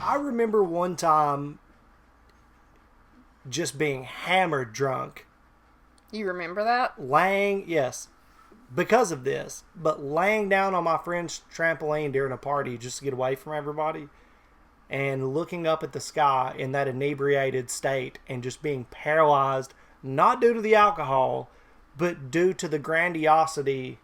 I remember one time just being hammered drunk. You remember that? Yes, because of this, but laying down on my friend's trampoline during a party just to get away from everybody and looking up at the sky in that inebriated state and just being paralyzed, not due to the alcohol, but due to the grandiosity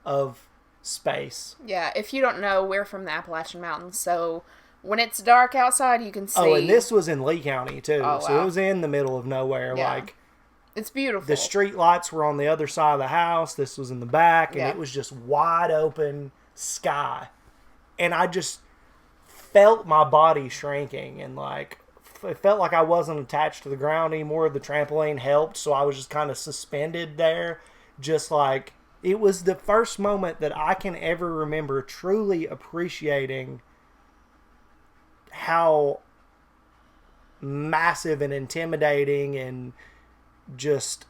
of space. Yeah, if you don't know, we're from the Appalachian Mountains, so when it's dark outside, you can see... Oh, and this was in Lee County, too. Oh, wow. So it was in the middle of nowhere. Yeah. Like, it's beautiful. the street lights were on the other side of the house. This was in the back, and it was just wide open sky. And I just felt my body shrinking, and like it felt like I wasn't attached to the ground anymore. The trampoline helped, so I was just kind of suspended there. Just like, it was the first moment that I can ever remember truly appreciating how massive and intimidating and just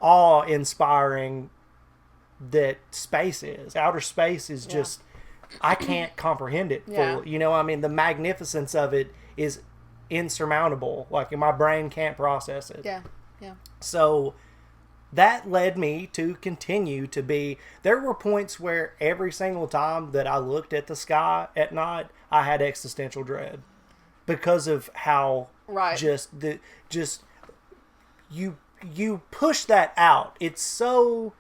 awe-inspiring that space is. Outer space is just, I can't comprehend it fully. You know, I mean, the magnificence of it is insurmountable. Like, my brain can't process it. Yeah. So that led me to continue to be... There were points where every single time that I looked at the sky at night, I had existential dread because of how you push that out. It's so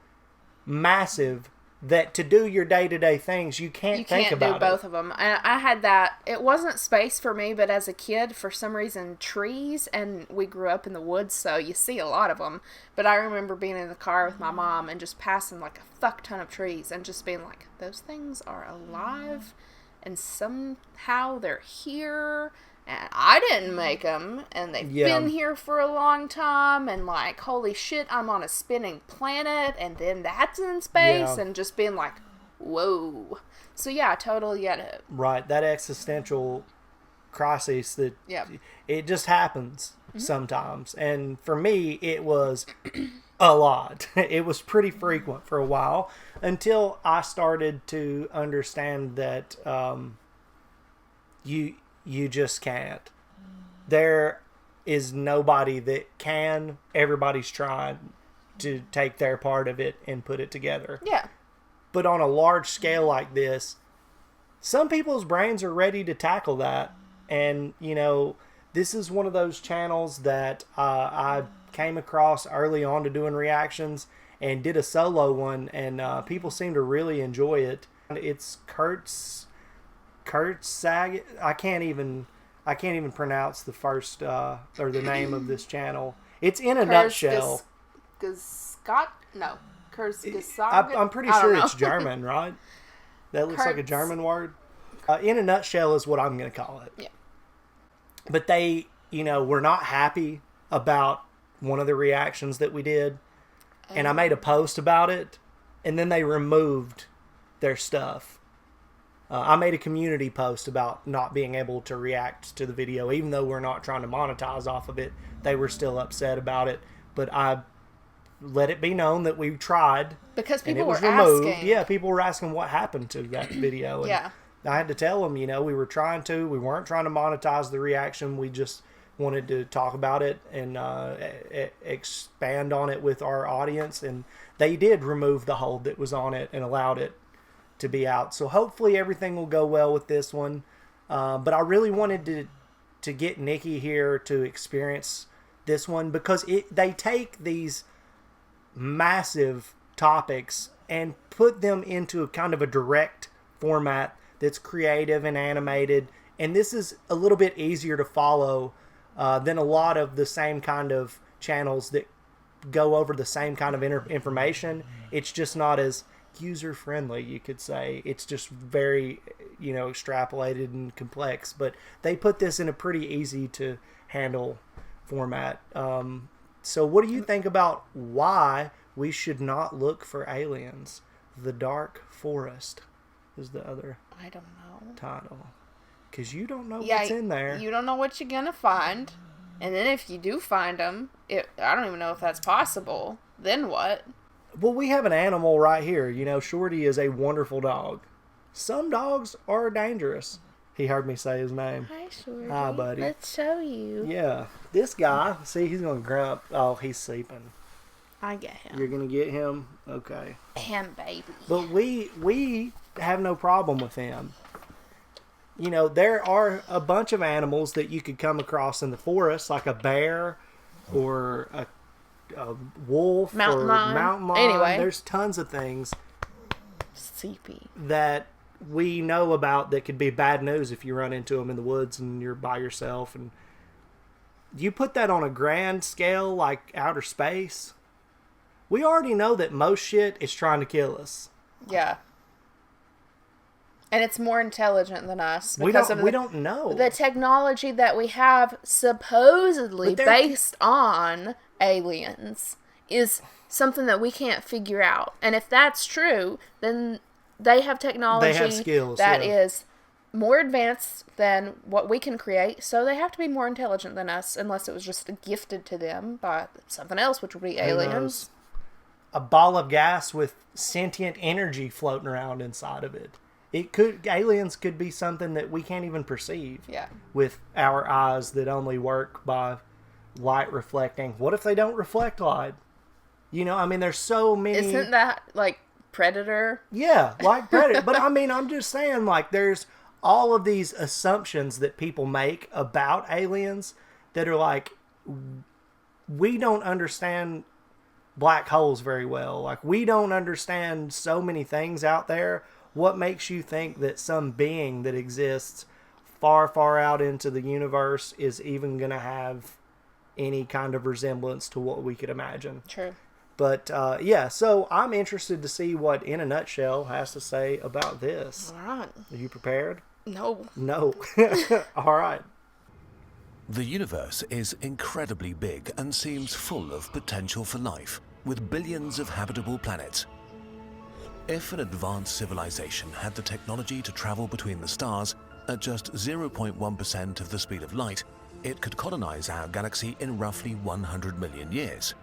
massive that to do your day-to-day things, you can't think about it. You can't do both of them. I had that. It wasn't space for me, but as a kid, for some reason, trees, and we grew up in the woods, so you see a lot of them. But I remember being in the car with my mom and just passing like a fuck ton of trees and just being like, those things are alive, and somehow they're here, and I didn't make them, and they've been here for a long time, and like, holy shit, I'm on a spinning planet, and then that's in space, and just being like, whoa. So yeah, I totally get it. Right, that existential crisis that it just happens sometimes, and for me, it was a lot. It was pretty frequent for a while until I started to understand that you just can't. There is nobody that can. Everybody's trying to take their part of it and put it together. Yeah. But on a large scale like this, some people's brains are ready to tackle that. And, you know, this is one of those channels that I came across early on to doing reactions and did a solo one, and people seem to really enjoy it. It's Kurt Saget. I can't even pronounce the first or the name of this channel. It's in a nutshell. I'm pretty sure it's German, right? That looks like a German word. In a nutshell is what I'm going to call it. Yeah. But they, were not happy about one of the reactions that we did. And I made a post about it, and then they removed their stuff. I made a community post about not being able to react to the video, even though we're not trying to monetize off of it. They were still upset about it, but I let it be known that we tried. Because people were removed. Asking. Yeah, people were asking what happened to that video. And yeah. I had to tell them, we weren't trying to monetize the reaction. We just wanted to talk about it and expand on it with our audience. And they did remove the hold that was on it and allowed it to be out. So hopefully everything will go well with this one. But I really wanted to get Nikki here to experience this one, because they take these massive topics and put them into a kind of a direct format that's creative and animated. And this is a little bit easier to follow than a lot of the same kind of channels that go over the same kind of information. It's just not as user-friendly, you could say. It's just very, extrapolated and complex. But they put this in a pretty easy-to-handle format. So what do you think about why we should not look for aliens? The Dark Forest is the other I don't know. title. Because you don't know what's in there. You don't know what you're going to find. And then if you do find them, I don't even know if that's possible. Then what? Well, we have an animal right here. Shorty is a wonderful dog. Some dogs are dangerous. He heard me say his name. Hi, Shorty. Hi, buddy. Let's show you. Yeah. This guy, see, he's going to grump. Oh, he's sleeping. I get him. You're going to get him? Okay. Him, baby. But we have no problem with him. You know, there are a bunch of animals that you could come across in the forest, like a bear or a wolf Mountain or lion. mountain lion. Anyway. There's tons of things CP. that we know about that could be bad news if you run into them in the woods and you're by yourself. And you put that on a grand scale like outer space, we already know that most shit is trying to kill us. Yeah. And it's more intelligent than us. We don't know. The technology that we have supposedly based on aliens is something that we can't figure out. And if that's true, then they have technology they have skills, that is more advanced than what we can create. So they have to be more intelligent than us, unless it was just gifted to them by something else, which would be aliens. A ball of gas with sentient energy floating around inside of it. Aliens could be something that we can't even perceive. Yeah. With our eyes that only work by light reflecting. What if they don't reflect light? You know, I mean, there's so many. Isn't that like Predator? Yeah, like Predator. But I mean, I'm just saying, like, there's all of these assumptions that people make about aliens that are like, we don't understand black holes very well. Like, we don't understand so many things out there. What makes you think that some being that exists far, far out into the universe is even going to have any kind of resemblance to what we could imagine? True. But, yeah, so I'm interested to see what In a Nutshell has to say about this. All right. Are you prepared? No. No. All right. The universe is incredibly big and seems full of potential for life, with billions of habitable planets. If an advanced civilization had the technology to travel between the stars at just 0.1% of the speed of light, it could colonize our galaxy in roughly 100 million years.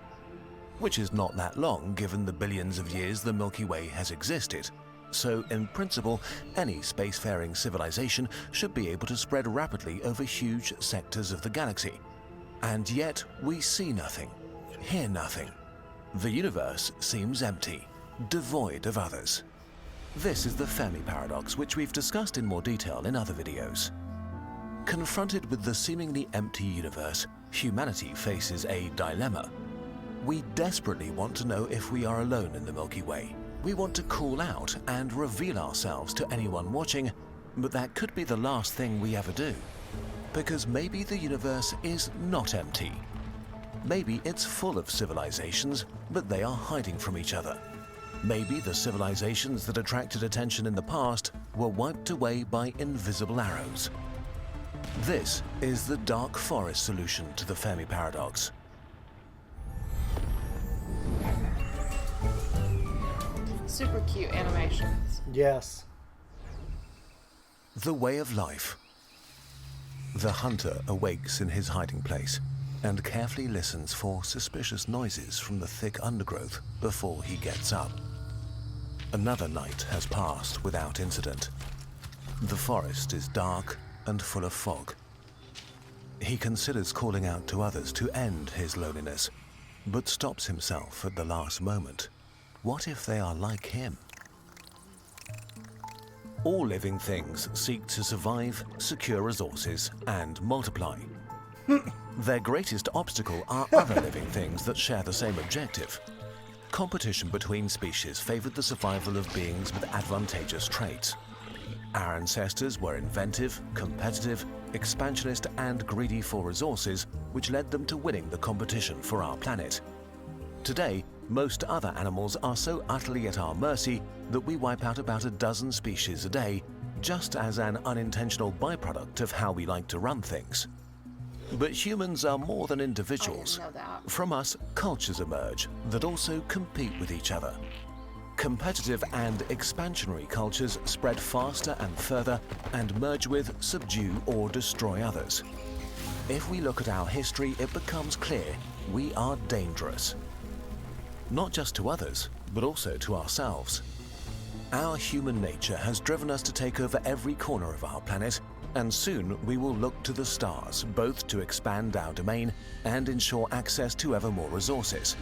Which is not that long given the billions of years the Milky Way has existed. So, in principle, any spacefaring civilization should be able to spread rapidly over huge sectors of the galaxy. And yet, we see nothing, hear nothing. The universe seems empty, devoid of others. This is the Fermi Paradox, which we've discussed in more detail in other videos. Confronted with the seemingly empty universe, humanity faces a dilemma. We desperately want to know if we are alone in the Milky Way. We want to call out and reveal ourselves to anyone watching, but that could be the last thing we ever do. Because maybe the universe is not empty. Maybe it's full of civilizations, but they are hiding from each other. Maybe the civilizations that attracted attention in the past were wiped away by invisible arrows. This is the dark forest solution to the Fermi Paradox. Super cute animations. Yes. The way of life. The hunter awakes in his hiding place and carefully listens for suspicious noises from the thick undergrowth before he gets up. Another night has passed without incident. The forest is dark and full of fog. He considers calling out to others to end his loneliness, but stops himself at the last moment. What if they are like him? All living things seek to survive, secure resources, and multiply. Their greatest obstacle are other living things that share the same objective. Competition between species favored the survival of beings with advantageous traits. Our ancestors were inventive, competitive, expansionist, and greedy for resources, which led them to winning the competition for our planet. Today, most other animals are so utterly at our mercy that we wipe out about a dozen species a day, just as an unintentional byproduct of how we like to run things. But humans are more than individuals. I didn't know that. From us, cultures emerge that also compete with each other. Competitive and expansionary cultures spread faster and further and merge with, subdue, or destroy others. If we look at our history, it becomes clear we are dangerous. Not just to others, but also to ourselves. Our human nature has driven us to take over every corner of our planet, And soon we will look to the stars, both to expand our domain and ensure access to ever more resources.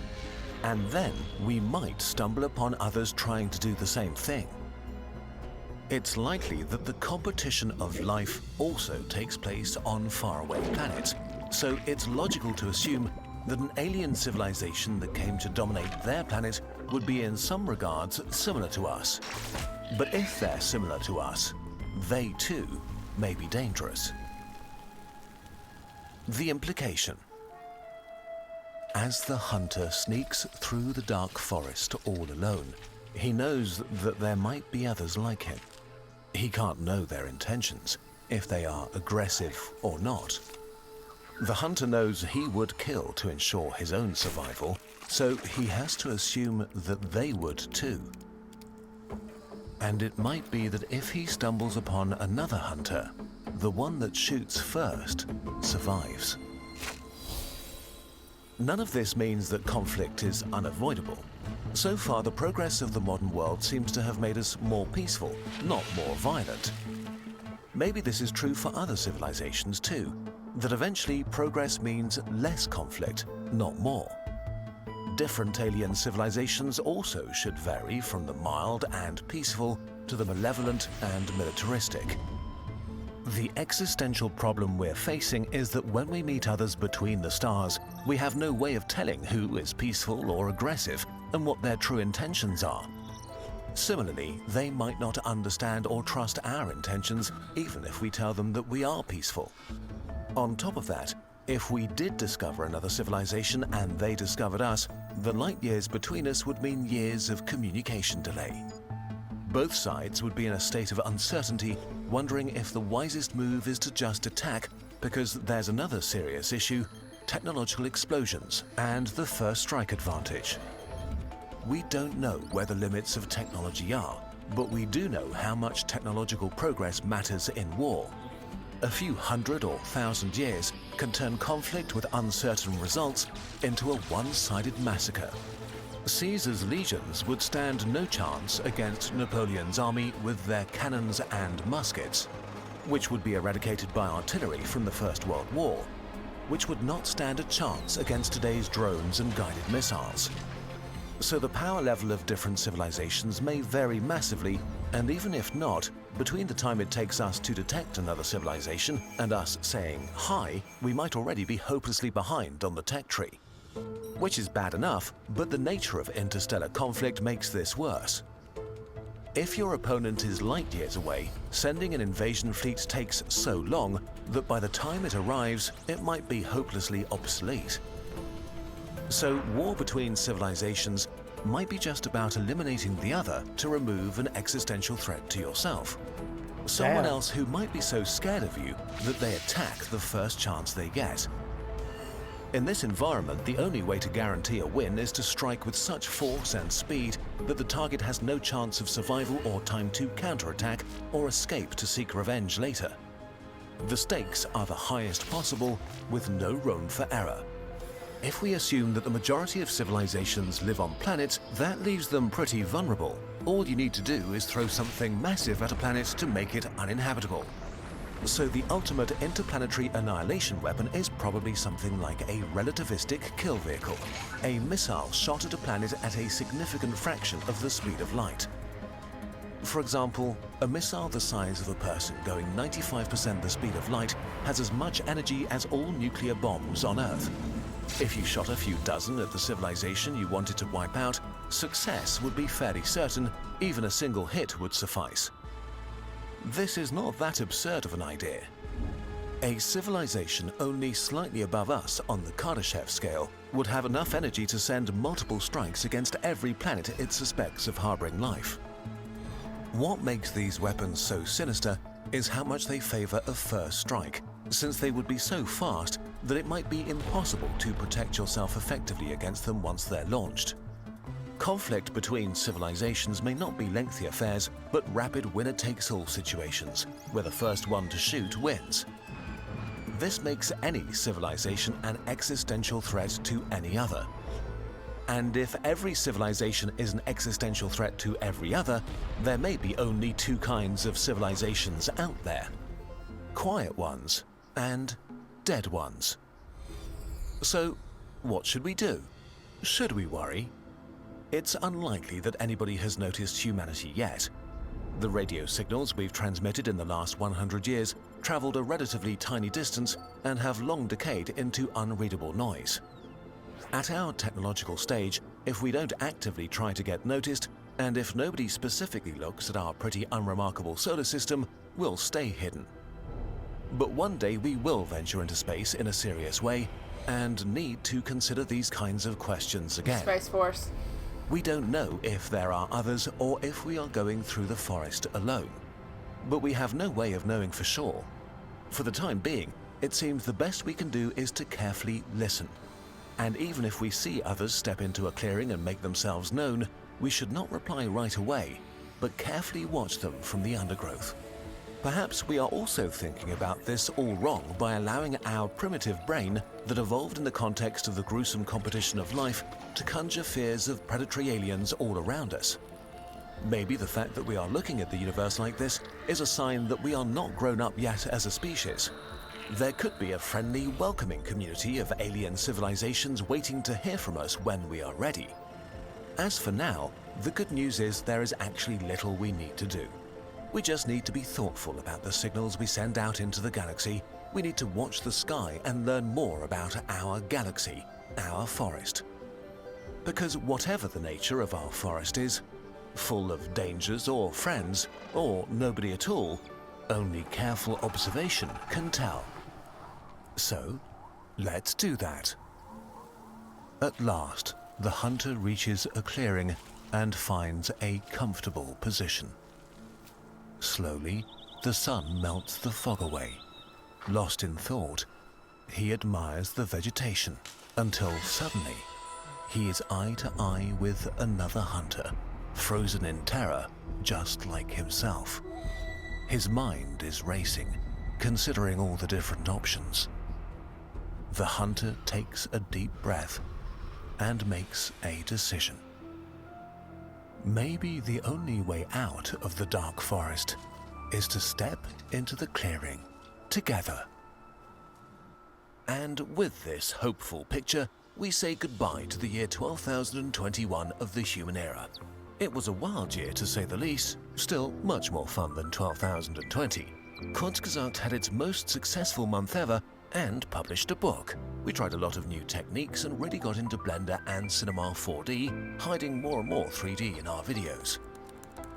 And then we might stumble upon others trying to do the same thing. It's likely that the competition of life also takes place on faraway planets, so it's logical to assume that an alien civilization that came to dominate their planet would be in some regards similar to us. But if they're similar to us, they too may be dangerous. The implication. As the hunter sneaks through the dark forest all alone, he knows that there might be others like him. He can't know their intentions, if they are aggressive or not. The hunter knows he would kill to ensure his own survival, so he has to assume that they would too. And it might be that if he stumbles upon another hunter, the one that shoots first survives. None of this means that conflict is unavoidable. So far, the progress of the modern world seems to have made us more peaceful, not more violent. Maybe this is true for other civilizations too, that eventually progress means less conflict, not more. Different alien civilizations also should vary from the mild and peaceful to the malevolent and militaristic. The existential problem we're facing is that when we meet others between the stars, we have no way of telling who is peaceful or aggressive and what their true intentions are. Similarly, they might not understand or trust our intentions even if we tell them that we are peaceful. On top of that, if we did discover another civilization and they discovered us, the light years between us would mean years of communication delay. Both sides would be in a state of uncertainty, wondering if the wisest move is to just attack, because there's another serious issue: technological explosions and the first strike advantage. We don't know where the limits of technology are, but we do know how much technological progress matters in war. A few hundred or thousand years can turn conflict with uncertain results into a one-sided massacre. Caesar's legions would stand no chance against Napoleon's army with their cannons and muskets, which would be eradicated by artillery from the First World War, which would not stand a chance against today's drones and guided missiles. So the power level of different civilizations may vary massively, and even if not, between the time it takes us to detect another civilization and us saying hi, we might already be hopelessly behind on the tech tree. Which is bad enough, but the nature of interstellar conflict makes this worse. If your opponent is light years away, sending an invasion fleet takes so long that by the time it arrives, it might be hopelessly obsolete. So war between civilizations might be just about eliminating the other to remove an existential threat to yourself. Someone else who might be so scared of you that they attack the first chance they get. In this environment, the only way to guarantee a win is to strike with such force and speed that the target has no chance of survival or time to counterattack or escape to seek revenge later. The stakes are the highest possible, with no room for error. If we assume that the majority of civilizations live on planets, that leaves them pretty vulnerable. All you need to do is throw something massive at a planet to make it uninhabitable. So the ultimate interplanetary annihilation weapon is probably something like a relativistic kill vehicle, a missile shot at a planet at a significant fraction of the speed of light. For example, a missile the size of a person going 95% the speed of light has as much energy as all nuclear bombs on Earth. If you shot a few dozen at the civilization you wanted to wipe out, success would be fairly certain. Even a single hit would suffice. This is not that absurd of an idea. A civilization only slightly above us on the Kardashev scale would have enough energy to send multiple strikes against every planet it suspects of harboring life. What makes these weapons so sinister is how much they favor a first strike, since they would be so fast that it might be impossible to protect yourself effectively against them once they're launched. Conflict between civilizations may not be lengthy affairs, but rapid winner-takes-all situations, where the first one to shoot wins. This makes any civilization an existential threat to any other. And if every civilization is an existential threat to every other, there may be only two kinds of civilizations out there. quiet ones, and dead ones. So, what should we do? Should we worry? It's unlikely that anybody has noticed humanity yet. The radio signals we've transmitted in the last 100 years traveled a relatively tiny distance and have long decayed into unreadable noise. At our technological stage, if we don't actively try to get noticed, and if nobody specifically looks at our pretty unremarkable solar system, we'll stay hidden. But one day we will venture into space in a serious way, and need to consider these kinds of questions again. Space Force. We don't know if there are others or if we are going through the forest alone. But we have no way of knowing for sure. For the time being, it seems the best we can do is to carefully listen. And even if we see others step into a clearing and make themselves known, we should not reply right away, but carefully watch them from the undergrowth. Perhaps we are also thinking about this all wrong by allowing our primitive brain that evolved in the context of the gruesome competition of life to conjure fears of predatory aliens all around us. Maybe the fact that we are looking at the universe like this is a sign that we are not grown up yet as a species. There could be a friendly, welcoming community of alien civilizations waiting to hear from us when we are ready. As for now, the good news is there is actually little we need to do. We just need to be thoughtful about the signals we send out into the galaxy. We need to watch the sky and learn more about our galaxy, our forest. Because whatever the nature of our forest is, full of dangers or friends, or nobody at all, only careful observation can tell. So, let's do that. At last, the hunter reaches a clearing and finds a comfortable position. Slowly, the sun melts the fog away. Lost in thought, he admires the vegetation until suddenly he is eye to eye with another hunter, frozen in terror just like himself. His mind is racing, considering all the different options. The hunter takes a deep breath and makes a decision. Maybe the only way out of the dark forest is to step into the clearing together. And with this hopeful picture, we say goodbye to the year 12,021 of the human era. It was a wild year to say the least, still much more fun than 12,020. Kurzgesagt had its most successful month ever and published a book. We tried a lot of new techniques and really got into Blender and Cinema 4D, hiding more and more 3D in our videos.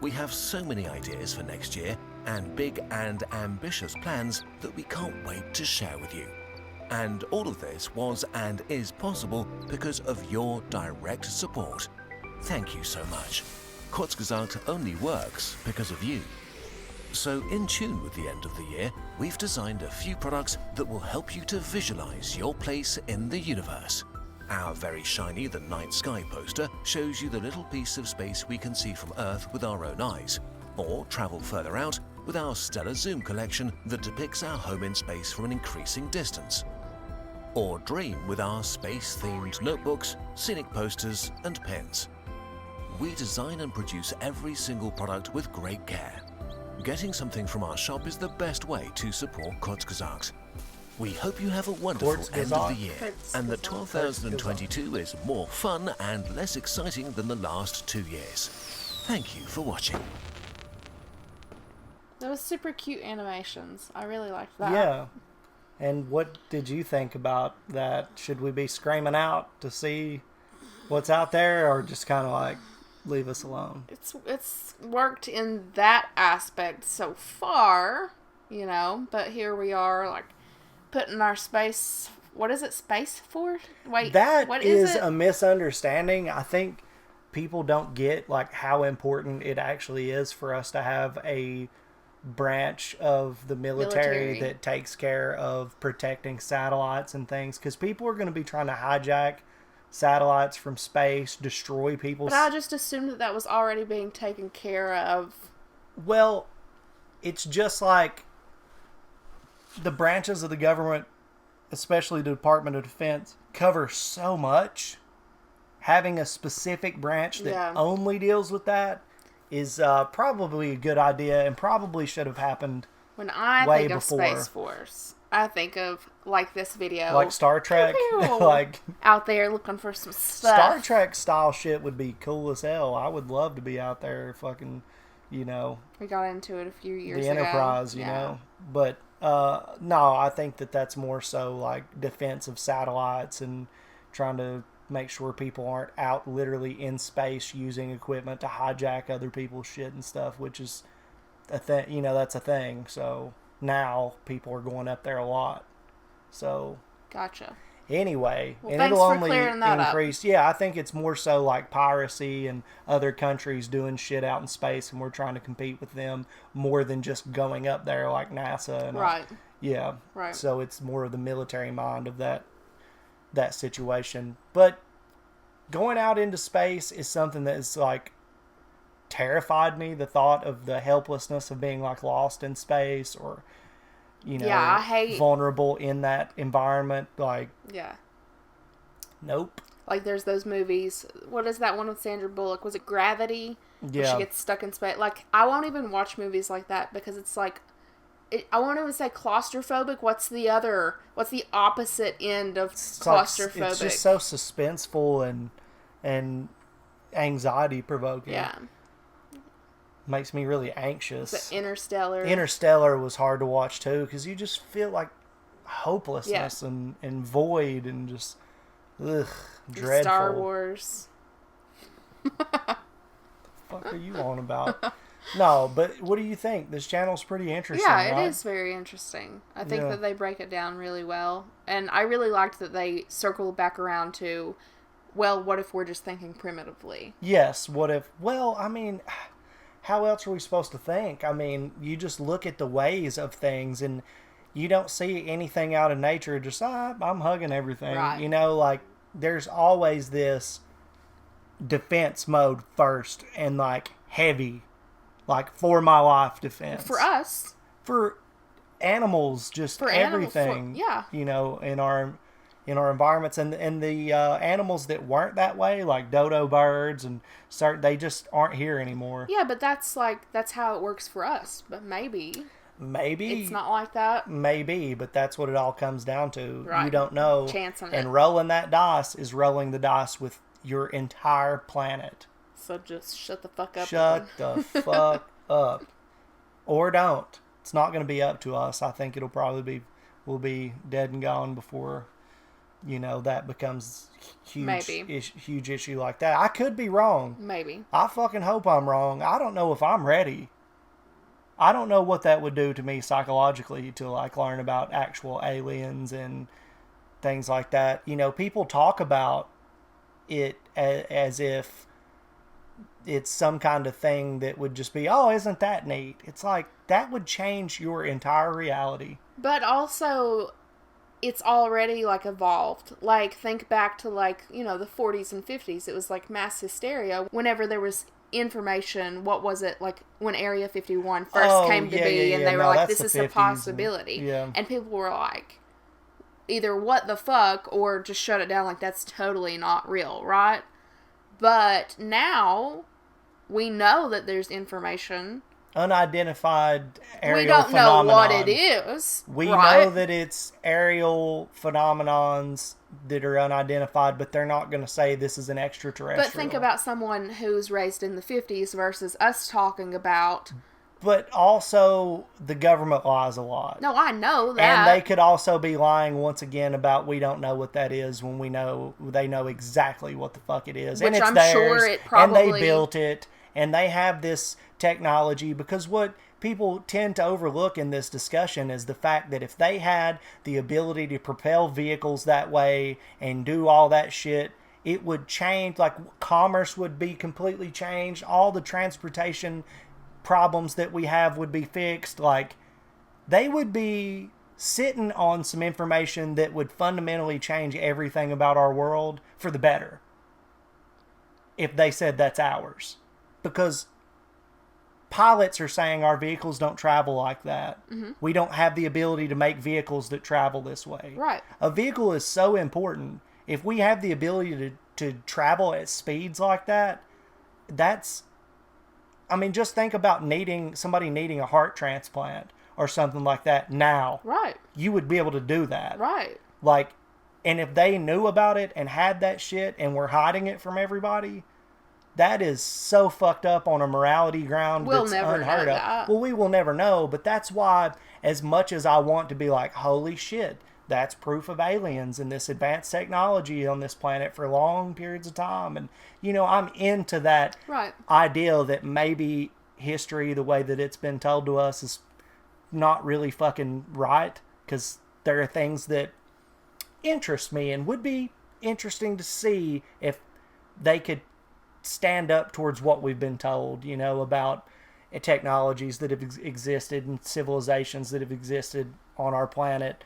We have so many ideas for next year and big and ambitious plans that we can't wait to share with you. And all of this was and is possible because of your direct support. Thank you so much. Kurzgesagt only works because of you. So in tune with the end of the year, we've designed a few products that will help you to visualize your place in the universe. Our very shiny The Night Sky poster shows you the little piece of space we can see from Earth with our own eyes, or travel further out with our stellar zoom collection that depicts our home in space from an increasing distance. Or dream with our space-themed notebooks, scenic posters, and pins. We design and produce every single product with great care. Getting something from our shop is the best way to support Kurzgesagt. We hope you have a wonderful end of the year, and that 12,022 is more fun and less exciting than the last 2 years. Thank you for watching. That was super cute animations. I really liked that. Yeah. And what did you think about that? Should we be screaming out to see what's out there, or just kind of like leave us alone? It's worked in that aspect so far, you know, but here we are, like, putting our space, what is it, Space Force? Wait, that what is it? A misunderstanding. I think people don't get, like, how important it actually is for us to have a branch of the military that takes care of protecting satellites and things, because people are going to be trying to hijack satellites from space, destroy people's... But I just assumed that that was already being taken care of. Well, it's just like the branches of the government, especially the Department of Defense, cover so much. Having a specific branch that only deals with that is probably a good idea, and probably should have happened When I way think of before. Space Force, I think of like this video, Like Star Trek, Pew! like out there looking for some stuff. Star Trek style shit would be cool as hell. I would love to be out there, fucking, you know, We got into it a few years the ago. Enterprise, you know. But no, I think that's more so like defense of satellites and trying to make sure people aren't out literally in space using equipment to hijack other people's shit and stuff, which is a thing. You know, that's a thing. So now people are going up there a lot. So Gotcha. anyway, Well, and thanks it'll for only clearing that up. increase. Yeah, I think it's more so like piracy and other countries doing shit out in space, and we're trying to compete with them more than just going up there like NASA. And Right. yeah. Right. So it's more of the military mind of that situation. But going out into space is something that is like terrified me. The thought of the helplessness of being like lost in space, or you know, Yeah, I hate- vulnerable in that environment. Like, Yeah. nope. Like there's those movies. What is that one with Sandra Bullock? Was it Gravity? Where Yeah. she gets stuck in space. Like I won't even watch movies like that because it's like, I won't even say claustrophobic. What's the opposite end of claustrophobic? It's just so suspenseful and anxiety provoking. Yeah. Makes me really anxious. The Interstellar. Interstellar was hard to watch too, because you just feel like hopelessness and void and just dreadful. Star Wars. What the fuck are you on about? No, but what do you think? This channel's pretty interesting. Yeah, right? it is very interesting. I think Yeah. that they break it down really well. And I really liked that they circled back around to, well, what if we're just thinking primitively? Yes. What if? Well, I mean, how else are we supposed to think? I mean, you just look at the ways of things, and you don't see anything out of nature. Just I'm hugging everything. Right. You know, like there's always this defense mode first, and like heavy, like for my life defense. For us. For animals, just For animals, everything. yeah. You know, in our environments, and the animals that weren't that way, like dodo birds and they just aren't here anymore. Yeah, but that's how it works for us. But maybe it's not like that. Maybe, but that's what it all comes down to. Right. You don't know. Chancing it. And rolling that dice is rolling the dice with your entire planet. So just shut the fuck up. Shut the fuck up. Or don't. It's not going to be up to us. I think it'll probably we'll be dead and gone before, you know, that becomes huge issue like that. I could be wrong. Maybe. I fucking hope I'm wrong. I don't know if I'm ready. I don't know what that would do to me psychologically to like learn about actual aliens and things like that. You know, people talk about it as if it's some kind of thing that would just be, oh, isn't that neat? It's like, that would change your entire reality. But also, it's already like evolved. Like, think back to like, you know, the 40s and 50s. It was like mass hysteria. Whenever there was information, what was it, like when Area 51 first came to be, and they were like, this is a possibility. And people were like, either what the fuck, or just shut it down, like that's totally not real, right? But now, we know that there's information. Unidentified aerial We don't phenomenon. know what it is. We right? know that it's aerial phenomenons that are unidentified, but they're not going to say this is an extraterrestrial. But think about someone who's raised in the 50s versus us talking about... But also, the government lies a lot. No, I know that. And they could also be lying once again about we don't know what that is when they know exactly what the fuck it is. Which and it's I'm theirs, sure it probably... And they built it, and they have this technology, because what people tend to overlook in this discussion is the fact that if they had the ability to propel vehicles that way and do all that shit, it would change, like commerce would be completely changed, all the transportation problems that we have would be fixed. Like, they would be sitting on some information that would fundamentally change everything about our world for the better if they said that's ours, because pilots are saying our vehicles don't travel like that. Mm-hmm. We don't have the ability to make vehicles that travel this way. Right. A vehicle is so important. If we have the ability to travel at speeds like that, that's, I mean, just think about somebody needing a heart transplant, or something like that now, Right. you would be able to do that. Right. Like, and if they knew about it and had that shit and were hiding it from everybody, that is so fucked up on a morality ground. We'll that's never unheard know of. that. Well, we will never know, but that's why, as much as I want to be like, holy shit, that's proof of aliens and this advanced technology on this planet for long periods of time. And, you know, I'm into that Right. idea that maybe history, the way that it's been told to us, is not really fucking right, because there are things that interest me and would be interesting to see if they could stand up towards what we've been told, you know, about technologies that have existed and civilizations that have existed on our planet.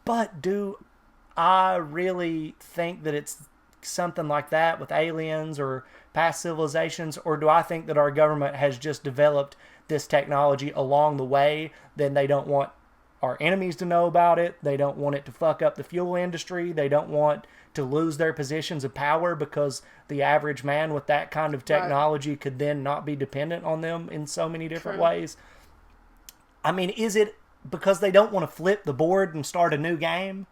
But do I really think that it's something like that with aliens or past civilizations, or do I think that our government has just developed this technology along the way, then they don't want our enemies to know about it, they don't want it to fuck up the fuel industry, they don't want to lose their positions of power, because the average man with that kind of technology could then not be dependent on them in so many different ways? I mean, is it because they don't want to flip the board and start a new game?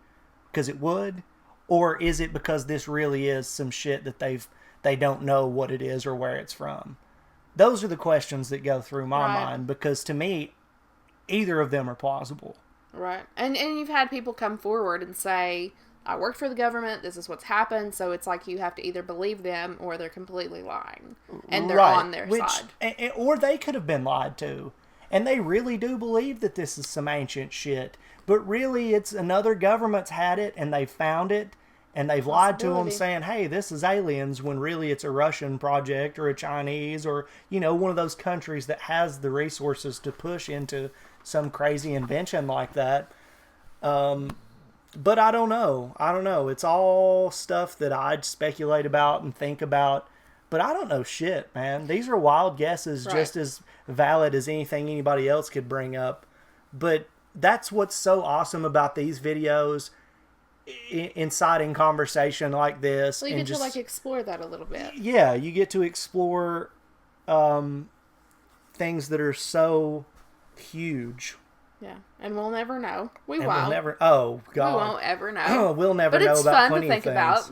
Because it would. Or is it because this really is some shit that they don't know what it is or where it's from? Those are the questions that go through my mind, because to me, either of them are plausible. Right. And you've had people come forward and say, I worked for the government, this is what's happened, so it's like you have to either believe them or they're completely lying. And they're on their side. Or they could have been lied to. And they really do believe that this is some ancient shit. But really, it's another government's had it, and they found it, and they've lied to them saying, hey, this is aliens, when really it's a Russian project or a Chinese or, you know, one of those countries that has the resources to push into some crazy invention like that. But I don't know. It's all stuff that I'd speculate about and think about. But I don't know shit, man. These are wild guesses, just as valid as anything anybody else could bring up. But that's what's so awesome about these videos, inciting conversation like this. Well, you get to like explore that a little bit. Yeah, you get to explore things that are so huge. Yeah, and we'll never know. We and won't. We'll never. Oh God, we won't ever know. We'll never know about plenty of things. But it's fun to think about.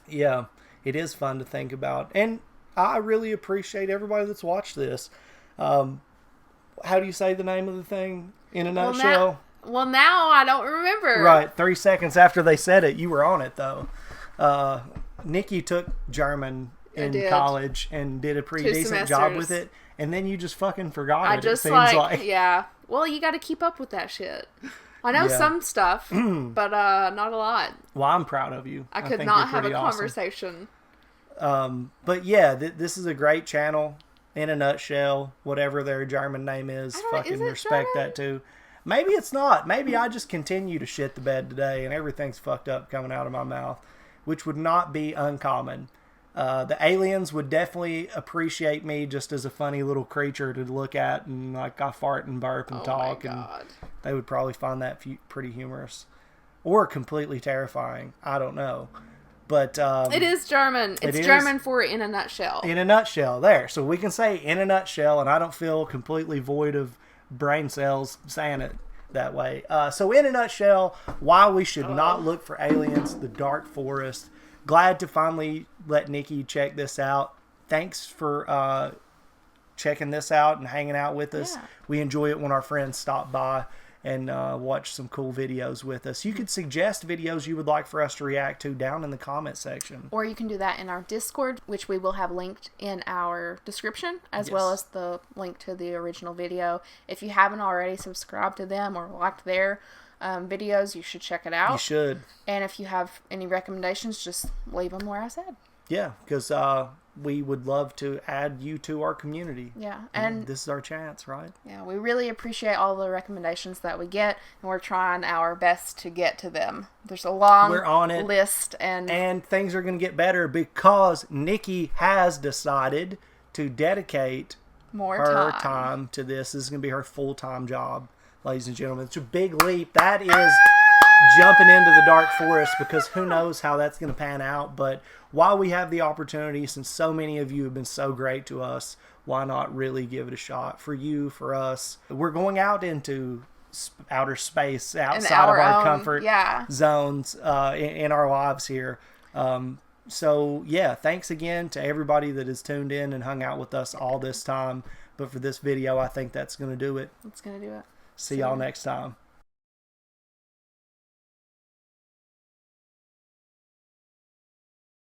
Yeah, it is fun to think about, and I really appreciate everybody that's watched this. How do you say the name of the thing in a nutshell? Well, now I don't remember. Right, 3 seconds after they said it, you were on it though. Nikki took German in college and did a pretty decent job with it, and then you just fucking forgot it. It seems like. Yeah. Well, you got to keep up with that shit. I know some stuff, but not a lot. Well, I'm proud of you. I could not have a conversation. But yeah, this is a great channel in a nutshell. Whatever their German name is, fucking respect that too. Maybe it's not. Maybe I just continue to shit the bed today and everything's fucked up coming out of my mouth, which would not be uncommon. The aliens would definitely appreciate me just as a funny little creature to look at, and like I fart and burp and talk, and they would probably find that pretty humorous or completely terrifying. I don't know, but it is German. It's German for in a nutshell. In a nutshell, there. So we can say in a nutshell, and I don't feel completely void of brain cells saying it that way. So in a nutshell, why we should not look for aliens: the dark forest. Glad to finally let Nikki check this out. Thanks for checking this out and hanging out with us. Yeah. We enjoy it when our friends stop by and watch some cool videos with us. You could suggest videos you would like for us to react to down in the comment section. Or you can do that in our Discord, which we will have linked in our description, as well as the link to the original video. If you haven't already subscribed to them or liked their videos, you should check it out. You should. And if you have any recommendations, just leave them where I said. Yeah, because we would love to add you to our community. Yeah, and this is our chance, right? Yeah, we really appreciate all the recommendations that we get, and we're trying our best to get to them. There's a long list, and things are going to get better because Nikki has decided to dedicate her time to this. This is going to be her full-time job. Ladies and gentlemen, it's a big leap. That is jumping into the dark forest, because who knows how that's going to pan out. But while we have the opportunity, since so many of you have been so great to us, why not really give it a shot for you, for us? We're going out into outer space outside of our comfort zones in our lives here. So yeah, thanks again to everybody that has tuned in and hung out with us all this time. But for this video, I think that's going to do it. It's going to do it. See y'all next time.